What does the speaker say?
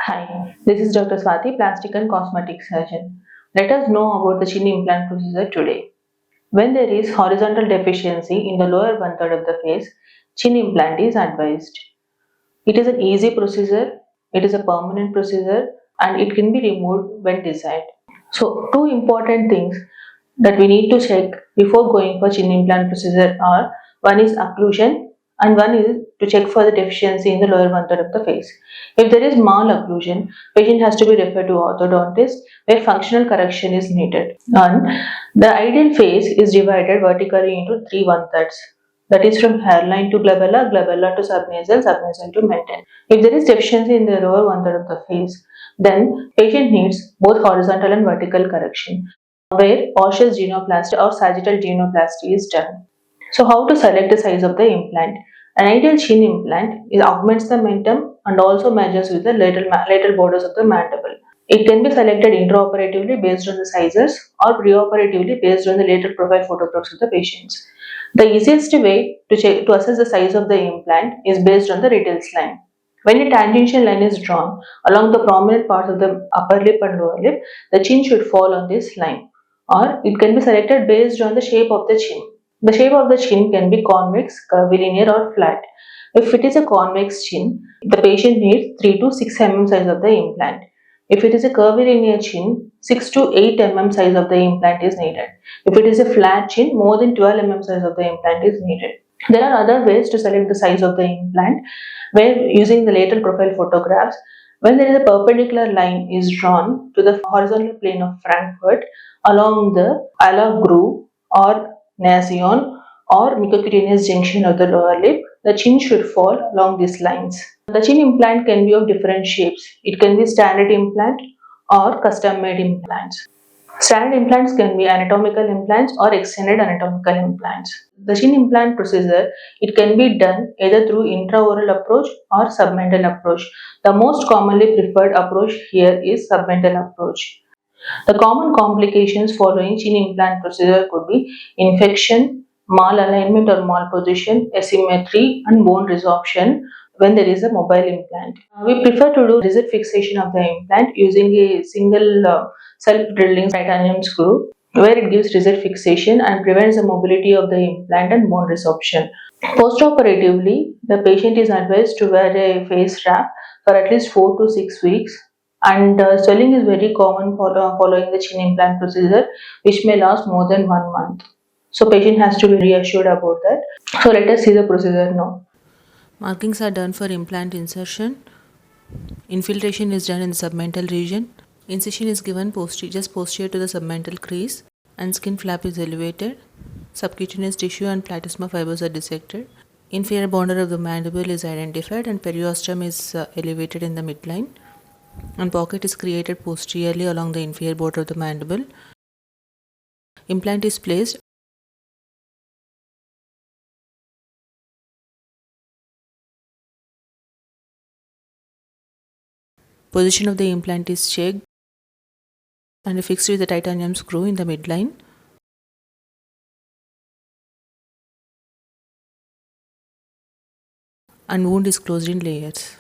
Hi, this is Dr. Swathi, plastic and cosmetic surgeon. Let us know about the chin implant procedure today. When there is horizontal deficiency in the lower one third of the face, chin implant is advised. It is an easy procedure, it is a permanent procedure, and it can be removed when desired. So, two important things that we need to check before going for chin implant procedure are one is occlusion and one is to check for the deficiency in the lower one third of the face. If there is malocclusion, patient has to be referred to orthodontist where functional correction is needed. And the ideal face is divided vertically into three one thirds. That is from hairline to glabella, glabella to subnasal, subnasal to menton. If there is deficiency in the lower one third of the face, then patient needs both horizontal and vertical correction where osseous genoplasty or sagittal genoplasty is done. So how to select the size of the implant? An ideal chin implant augments the mentum and also matches with the lateral borders of the mandible. It can be selected intraoperatively based on the sizes or preoperatively based on the lateral profile photographs of the patients. The easiest way to assess the size of the implant is based on the Riddle's line. When a tangential line is drawn along the prominent parts of the upper lip and lower lip, the chin should fall on this line. Or it can be selected based on the shape of the chin. The shape of the chin can be convex, curvilinear, or flat. If it is a convex chin, the patient needs 3 to 6 mm size of the implant. If it is a curvilinear chin, 6 to 8 mm size of the implant is needed. If it is a flat chin, more than 12 mm size of the implant is needed. There are other ways to select the size of the implant where using the lateral profile photographs, when there is a perpendicular line is drawn to the horizontal plane of Frankfurt along the ala groove or nasion or mucocutaneous junction of the lower lip, the chin should fall along these lines. The chin implant can be of different shapes. It can be standard implant or custom made implants. Standard implants can be anatomical implants or extended anatomical implants. The chin implant procedure, it can be done either through intraoral approach or submental approach. The most commonly preferred approach here is submental approach. The common complications following chin implant procedure could be infection, malalignment or malposition, asymmetry, and bone resorption when there is a mobile implant. We prefer to do rigid fixation of the implant using a single self-drilling titanium screw where it gives rigid fixation and prevents the mobility of the implant and bone resorption. Postoperatively, the patient is advised to wear a face wrap for at least 4 to 6 weeks and swelling is very common following the chin implant procedure which may last more than 1 month. So patient has to be reassured about that. So let us see the procedure now. Markings are done for implant insertion. Infiltration is done in the submental region. Incision is given just posterior to the submental crease and skin flap is elevated. Subcutaneous tissue and platysma fibers are dissected. Inferior border of the mandible is identified and periostrum is elevated in the midline. And pocket is created posteriorly along the inferior border of the mandible. Implant is placed. Position of the implant is checked and fixed with the titanium screw in the midline. And wound is closed in layers.